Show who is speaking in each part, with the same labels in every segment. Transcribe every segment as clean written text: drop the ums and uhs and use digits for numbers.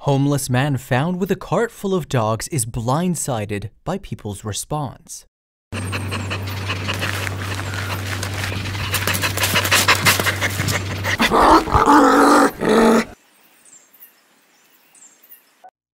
Speaker 1: Homeless man found with a cart full of dogs is blindsided by people's response.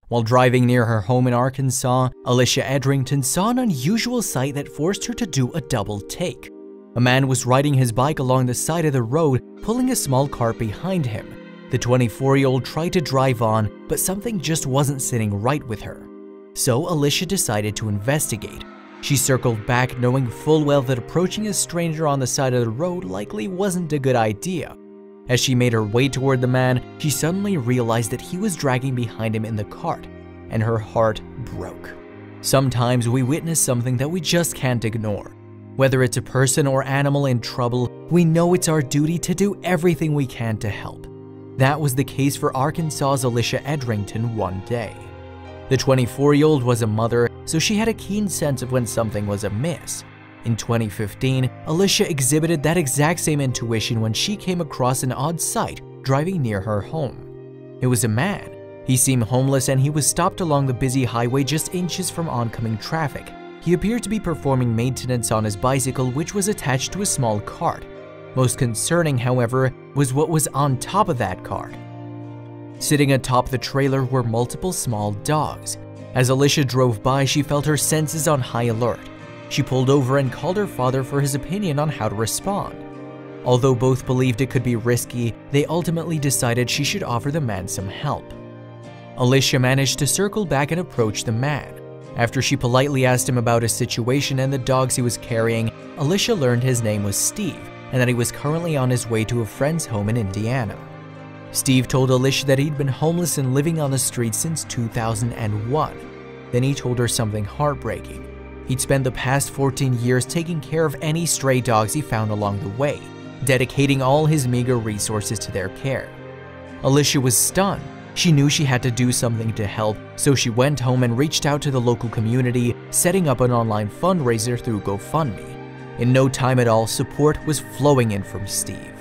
Speaker 1: While driving near her home in Arkansas, Alicia Edrington saw an unusual sight that forced her to do a double take. A man was riding his bike along the side of the road, pulling a small cart behind him. The 24-year-old tried to drive on, but something just wasn't sitting right with her. So Alicia decided to investigate. She circled back, knowing full well that approaching a stranger on the side of the road likely wasn't a good idea. As she made her way toward the man, she suddenly realized that he was dragging behind him in the cart, and her heart broke. Sometimes we witness something that we just can't ignore. Whether it's a person or animal in trouble, we know it's our duty to do everything we can to help. That was the case for Arkansas's Alicia Edrington one day. The 24-year-old was a mother, so she had a keen sense of when something was amiss. In 2015, Alicia exhibited that exact same intuition when she came across an odd sight driving near her home. It was a man. He seemed homeless and he was stopped along the busy highway just inches from oncoming traffic. He appeared to be performing maintenance on his bicycle, which was attached to a small cart. Most concerning, however, was what was on top of that cart. Sitting atop the trailer were multiple small dogs. As Alicia drove by, she felt her senses on high alert. She pulled over and called her father for his opinion on how to respond. Although both believed it could be risky, they ultimately decided she should offer the man some help. Alicia managed to circle back and approach the man. After she politely asked him about his situation and the dogs he was carrying, Alicia learned his name was Steve and that he was currently on his way to a friend's home in Indiana. Steve told Alicia that he'd been homeless and living on the street since 2001. Then he told her something heartbreaking. He'd spent the past 14 years taking care of any stray dogs he found along the way, dedicating all his meager resources to their care. Alicia was stunned. She knew she had to do something to help, so she went home and reached out to the local community, setting up an online fundraiser through GoFundMe. In no time at all, support was flowing in from Steve.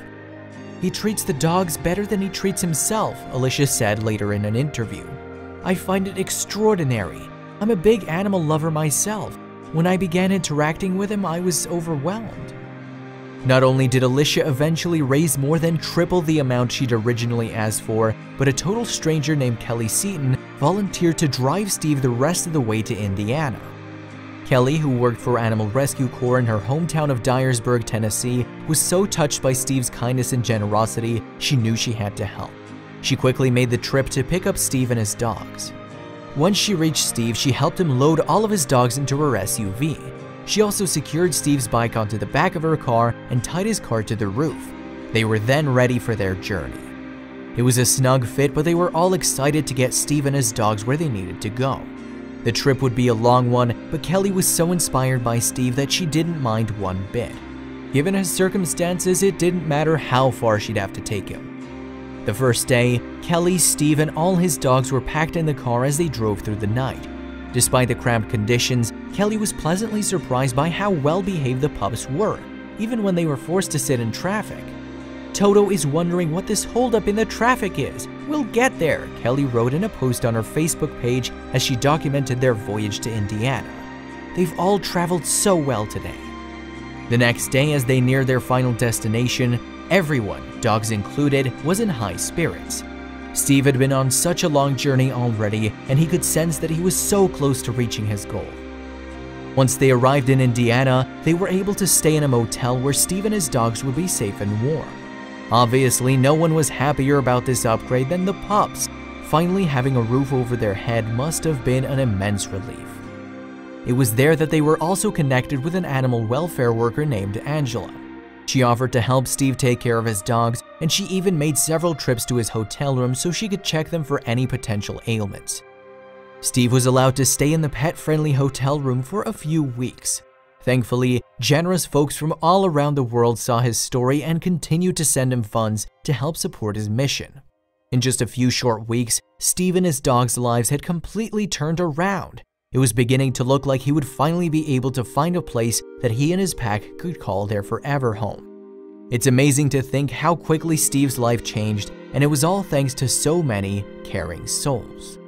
Speaker 1: "He treats the dogs better than he treats himself," Alicia said later in an interview. "I find it extraordinary. I'm a big animal lover myself. When I began interacting with him, I was overwhelmed." Not only did Alicia eventually raise more than triple the amount she'd originally asked for, but a total stranger named Kelly Seaton volunteered to drive Steve the rest of the way to Indiana. Kelly, who worked for Animal Rescue Corps in her hometown of Dyersburg, Tennessee, was so touched by Steve's kindness and generosity, she knew she had to help. She quickly made the trip to pick up Steve and his dogs. Once she reached Steve, she helped him load all of his dogs into her SUV. She also secured Steve's bike onto the back of her car and tied his car to the roof. They were then ready for their journey. It was a snug fit, but they were all excited to get Steve and his dogs where they needed to go. The trip would be a long one, but Kelly was so inspired by Steve that she didn't mind one bit. Given his circumstances, it didn't matter how far she'd have to take him. The first day, Kelly, Steve, and all his dogs were packed in the car as they drove through the night. Despite the cramped conditions, Kelly was pleasantly surprised by how well-behaved the pups were, even when they were forced to sit in traffic. "Toto is wondering what this holdup in the traffic is. We'll get there," Kelly wrote in a post on her Facebook page as she documented their voyage to Indiana. "They've all traveled so well today." The next day, as they neared their final destination, everyone, dogs included, was in high spirits. Steve had been on such a long journey already, and he could sense that he was so close to reaching his goal. Once they arrived in Indiana, they were able to stay in a motel where Steve and his dogs would be safe and warm. Obviously, no one was happier about this upgrade than the pups. Finally having a roof over their head must have been an immense relief. It was there that they were also connected with an animal welfare worker named Angela. She offered to help Steve take care of his dogs, and she even made several trips to his hotel room so she could check them for any potential ailments. Steve was allowed to stay in the pet-friendly hotel room for a few weeks. Thankfully, generous folks from all around the world saw his story and continued to send him funds to help support his mission. In just a few short weeks, Steve and his dogs' lives had completely turned around. It was beginning to look like he would finally be able to find a place that he and his pack could call their forever home. It's amazing to think how quickly Steve's life changed and it was all thanks to so many caring souls.